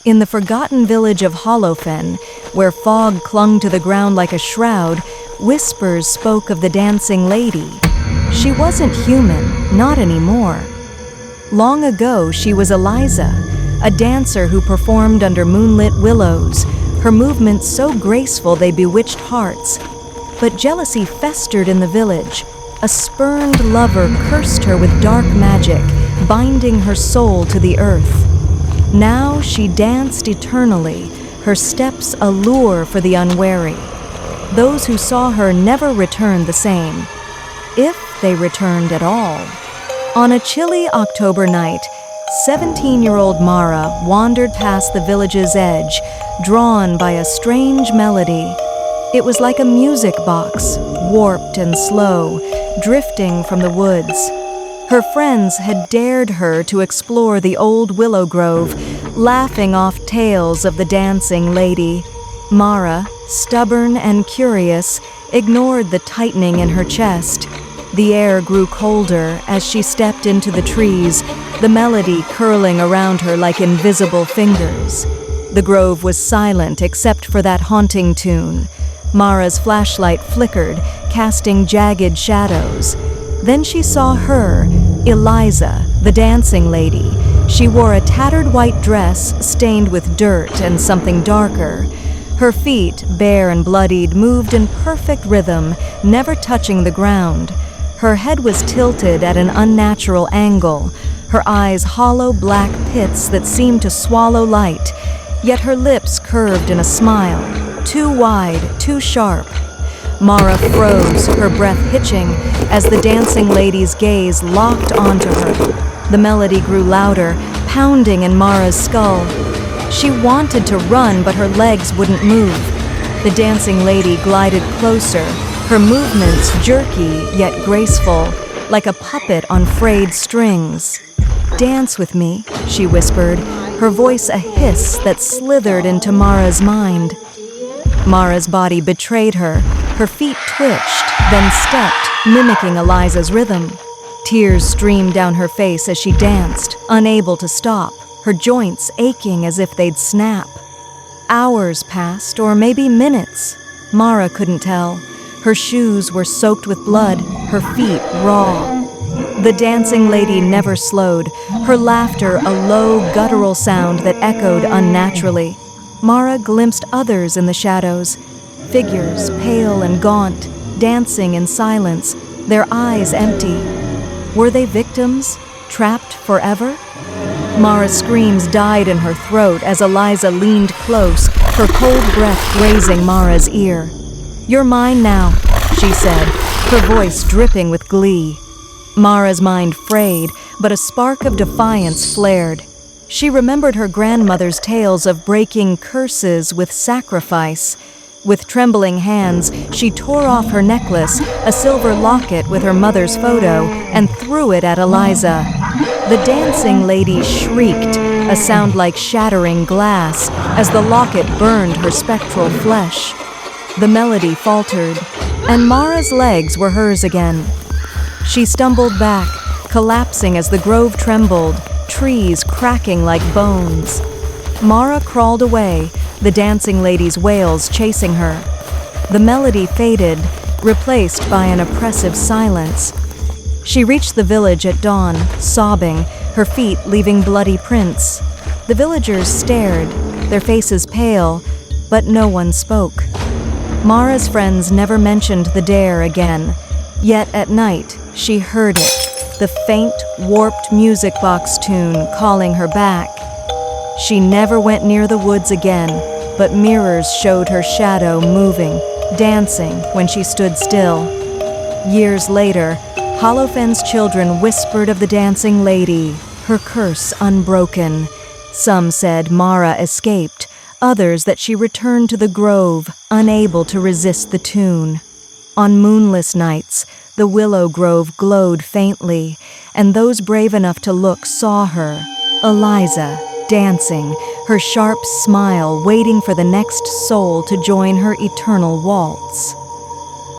In the forgotten village of Holofen, where fog clung to the ground like a shroud, whispers spoke of the dancing lady. She wasn't human, not anymore. Long ago, she was Eliza, a dancer who performed under moonlit willows, her movements so graceful they bewitched hearts. But jealousy festered in the village. A spurned lover cursed her with dark magic, binding her soul to the earth. Now she danced eternally, her steps a lure for the unwary. Those who saw her never returned the same, if they returned at all. On a chilly October night, 17-year-old Mara wandered past the village's edge, drawn by a strange melody. It was like a music box, warped and slow, drifting from the woods. Her friends had dared her to explore the old willow grove, laughing off tales of the dancing lady. Mara, stubborn and curious, ignored the tightening in her chest. The air grew colder as she stepped into the trees, the melody curling around her like invisible fingers. The grove was silent except for that haunting tune. Mara's flashlight flickered, casting jagged shadows. Then she saw her, Eliza, the dancing lady. She wore a tattered white dress stained with dirt and something darker. Her feet, bare and bloodied, moved in perfect rhythm, never touching the ground. Her head was tilted at an unnatural angle, her eyes hollow black pits that seemed to swallow light, yet her lips curved in a smile, too wide, too sharp. Mara froze, her breath hitching, as the dancing lady's gaze locked onto her. The melody grew louder, pounding in Mara's skull. She wanted to run, but her legs wouldn't move. The dancing lady glided closer, her movements jerky yet graceful, like a puppet on frayed strings. "Dance with me," she whispered, her voice a hiss that slithered into Mara's mind. Mara's body betrayed her. Her feet twitched, then stepped, mimicking Eliza's rhythm. Tears streamed down her face as she danced, unable to stop, her joints aching as if they'd snap. Hours passed, or maybe minutes. Mara couldn't tell. Her shoes were soaked with blood, her feet raw. The dancing lady never slowed, her laughter a low, guttural sound that echoed unnaturally. Mara glimpsed others in the shadows, figures pale and gaunt, dancing in silence, their eyes empty. Were they victims, trapped forever? Mara's screams died in her throat as Eliza leaned close, her cold breath grazing Mara's ear. "You're mine now," she said, her voice dripping with glee. Mara's mind frayed, but a spark of defiance flared. She remembered her grandmother's tales of breaking curses with sacrifice. With trembling hands, she tore off her necklace, a silver locket with her mother's photo, and threw it at Eliza. The dancing lady shrieked, a sound like shattering glass, as the locket burned her spectral flesh. The melody faltered, and Mara's legs were hers again. She stumbled back, collapsing as the grove trembled, trees cracking like bones. Mara crawled away, the dancing lady's wails chasing her. The melody faded, replaced by an oppressive silence. She reached the village at dawn, sobbing, her feet leaving bloody prints. The villagers stared, their faces pale, but no one spoke. Mara's friends never mentioned the dare again, yet at night she heard it, the faint, warped music box tune calling her back. She never went near the woods again, but mirrors showed her shadow moving, dancing when she stood still. Years later, Holofen's children whispered of the dancing lady, her curse unbroken. Some said Mara escaped, others that she returned to the grove, unable to resist the tune. On moonless nights, the willow grove glowed faintly, and those brave enough to look saw her, Eliza, dancing, her sharp smile waiting for the next soul to join her eternal waltz.